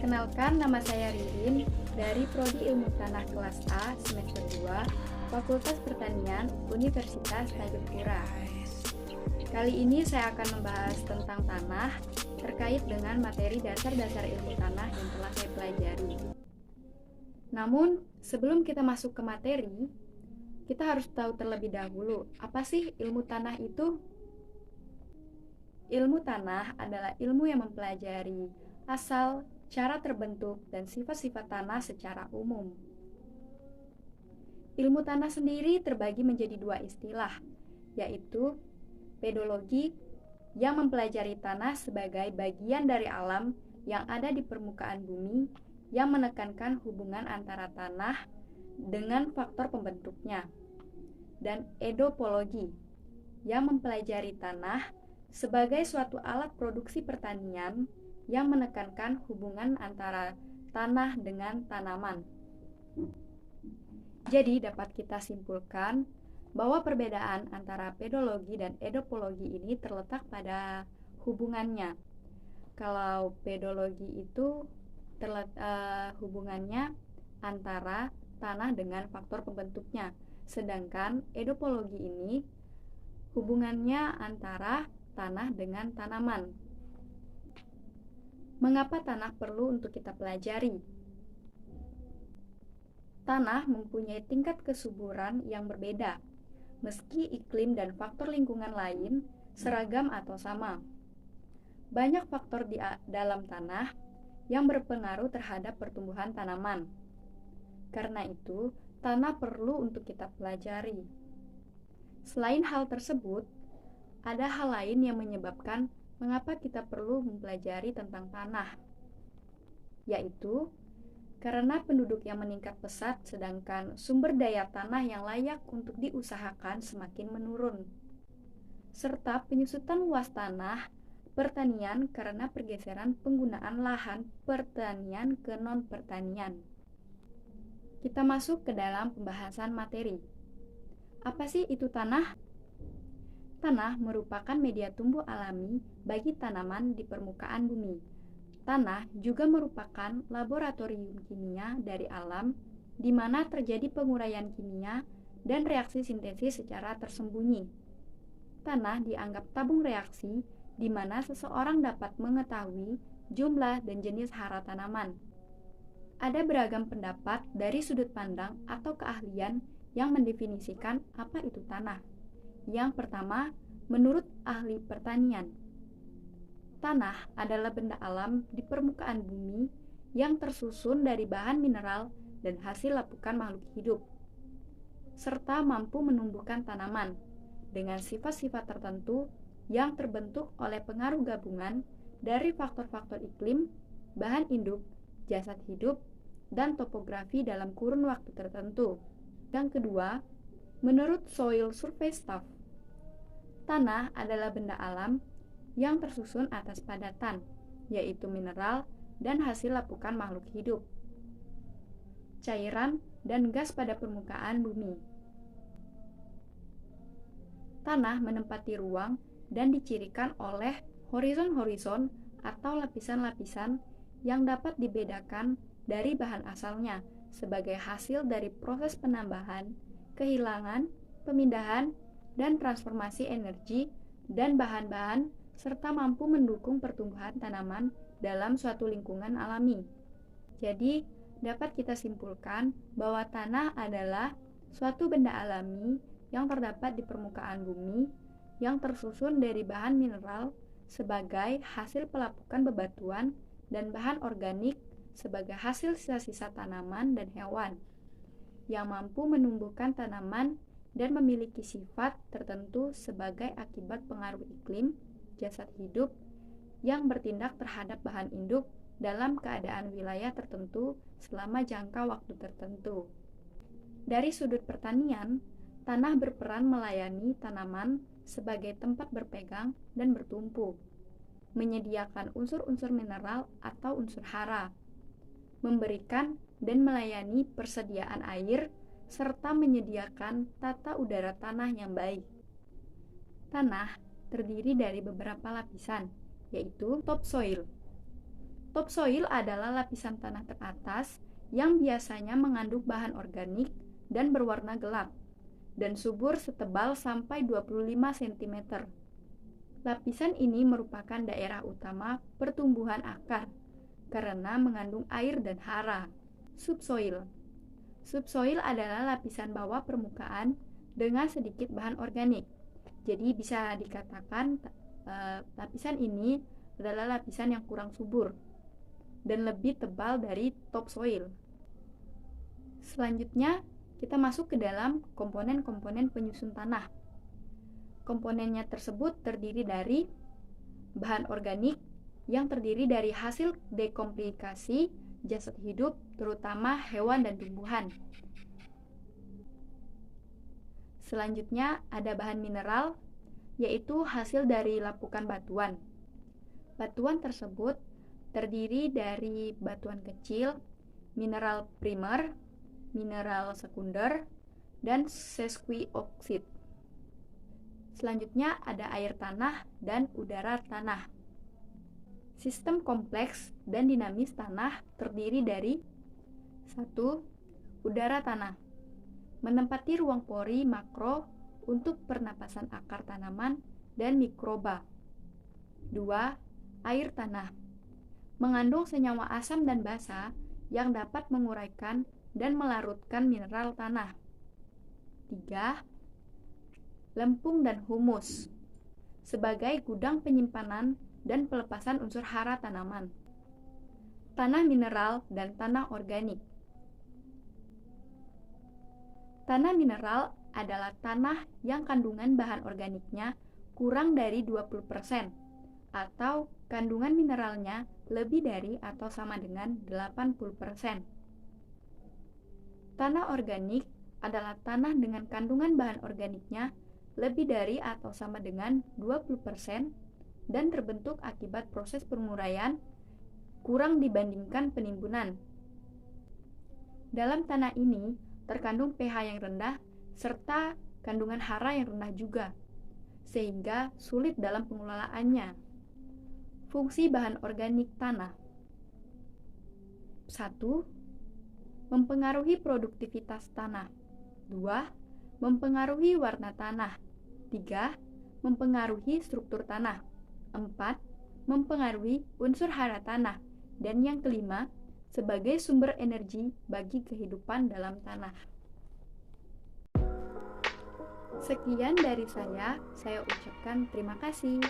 Perkenalkan, nama saya Ririn dari Prodi Ilmu Tanah kelas A semester 2, Fakultas Pertanian, Universitas Tanjung Pura. Kali ini saya akan membahas tentang tanah terkait dengan materi dasar-dasar ilmu tanah yang telah saya pelajari. Namun, sebelum kita masuk ke materi, kita harus tahu terlebih dahulu, apa sih ilmu tanah itu? Ilmu tanah adalah ilmu yang mempelajari asal, cara terbentuk, dan sifat-sifat tanah secara umum. Ilmu tanah sendiri terbagi menjadi dua istilah, yaitu pedologi yang mempelajari tanah sebagai bagian dari alam yang ada di permukaan bumi yang menekankan hubungan antara tanah dengan faktor pembentuknya, dan edopologi yang mempelajari tanah sebagai suatu alat produksi pertanian yang menekankan hubungan antara tanah dengan tanaman. Jadi dapat kita simpulkan bahwa perbedaan antara pedologi dan edopologi ini terletak pada hubungannya. Kalau pedologi itu hubungannya antara tanah dengan faktor pembentuknya, sedangkan edopologi ini hubungannya antara tanah dengan tanaman. Mengapa tanah perlu untuk kita pelajari? Tanah mempunyai tingkat kesuburan yang berbeda, meski iklim dan faktor lingkungan lain seragam atau sama. Banyak faktor di dalam tanah yang berpengaruh terhadap pertumbuhan tanaman. Karena itu, tanah perlu untuk kita pelajari. Selain hal tersebut, ada hal lain yang menyebabkan mengapa kita perlu mempelajari tentang tanah, yaitu karena penduduk yang meningkat pesat sedangkan sumber daya tanah yang layak untuk diusahakan semakin menurun, serta penyusutan luas tanah pertanian karena pergeseran penggunaan lahan pertanian ke non-pertanian. Kita masuk ke dalam pembahasan materi. Apa sih itu tanah? Tanah merupakan media tumbuh alami bagi tanaman di permukaan bumi. Tanah juga merupakan laboratorium kimia dari alam, di mana terjadi penguraian kimia dan reaksi sintesis secara tersembunyi. Tanah dianggap tabung reaksi, di mana seseorang dapat mengetahui jumlah dan jenis hara tanaman. Ada beragam pendapat dari sudut pandang atau keahlian yang mendefinisikan apa itu tanah. Yang pertama, menurut ahli pertanian, tanah adalah benda alam di permukaan bumi yang tersusun dari bahan mineral dan hasil lapukan makhluk hidup, serta mampu menumbuhkan tanaman dengan sifat-sifat tertentu yang terbentuk oleh pengaruh gabungan dari faktor-faktor iklim, bahan induk, jasad hidup, dan topografi dalam kurun waktu tertentu. Yang kedua, menurut Soil Survey Staff, tanah adalah benda alam yang tersusun atas padatan, yaitu mineral dan hasil lapukan makhluk hidup, cairan, dan gas pada permukaan bumi. Tanah menempati ruang dan dicirikan oleh horizon-horizon atau lapisan-lapisan yang dapat dibedakan dari bahan asalnya sebagai hasil dari proses penambahan, kehilangan, pemindahan, dan transformasi energi dan bahan-bahan serta mampu mendukung pertumbuhan tanaman dalam suatu lingkungan alami. Jadi, dapat kita simpulkan bahwa tanah adalah suatu benda alami yang terdapat di permukaan bumi yang tersusun dari bahan mineral sebagai hasil pelapukan bebatuan dan bahan organik sebagai hasil sisa-sisa tanaman dan hewan yang mampu menumbuhkan tanaman dan memiliki sifat tertentu sebagai akibat pengaruh iklim, jasad hidup yang bertindak terhadap bahan induk dalam keadaan wilayah tertentu selama jangka waktu tertentu. Dari sudut pertanian, tanah berperan melayani tanaman sebagai tempat berpegang dan bertumpu, menyediakan unsur-unsur mineral atau unsur hara, memberikan dan melayani persediaan air, serta menyediakan tata udara tanah yang baik. Tanah terdiri dari beberapa lapisan, yaitu topsoil. Topsoil adalah lapisan tanah teratas yang biasanya mengandung bahan organik dan berwarna gelap dan subur setebal sampai 25 cm. Lapisan ini merupakan daerah utama pertumbuhan akar karena mengandung air dan hara. Subsoil. Subsoil adalah lapisan bawah permukaan dengan sedikit bahan organik. Jadi bisa dikatakan lapisan ini adalah lapisan yang kurang subur dan lebih tebal dari topsoil. Selanjutnya, kita masuk ke dalam komponen-komponen penyusun tanah. Komponennya tersebut terdiri dari bahan organik yang terdiri dari hasil dekomplikasi jasad hidup, terutama hewan dan tumbuhan. Selanjutnya, ada bahan mineral, yaitu hasil dari lapukan batuan. Batuan tersebut terdiri dari batuan kecil, mineral primer, mineral sekunder, dan sesquioxide. Selanjutnya ada air tanah dan udara tanah. Sistem kompleks dan dinamis tanah terdiri dari 1. Udara tanah menempati ruang pori makro untuk pernapasan akar tanaman dan mikroba. 2. Air tanah mengandung senyawa asam dan basa yang dapat menguraikan dan melarutkan mineral tanah. 3. Lempung dan humus sebagai gudang penyimpanan dan pelepasan unsur hara tanaman. Tanah mineral dan tanah organik. Tanah mineral adalah tanah yang kandungan bahan organiknya kurang dari 20% atau kandungan mineralnya lebih dari atau sama dengan 80%. Tanah organik adalah tanah dengan kandungan bahan organiknya lebih dari atau sama dengan 20% dan terbentuk akibat proses penguraian kurang dibandingkan penimbunan. Dalam tanah ini terkandung pH yang rendah serta kandungan hara yang rendah juga, sehingga sulit dalam pengelolaannya. Fungsi bahan organik tanah. 1. Mempengaruhi produktivitas tanah. 2. Mempengaruhi warna tanah. 3. Mempengaruhi struktur tanah. 4. Mempengaruhi unsur hara tanah. Dan yang kelima, sebagai sumber energi bagi kehidupan dalam tanah. Sekian dari saya ucapkan terima kasih.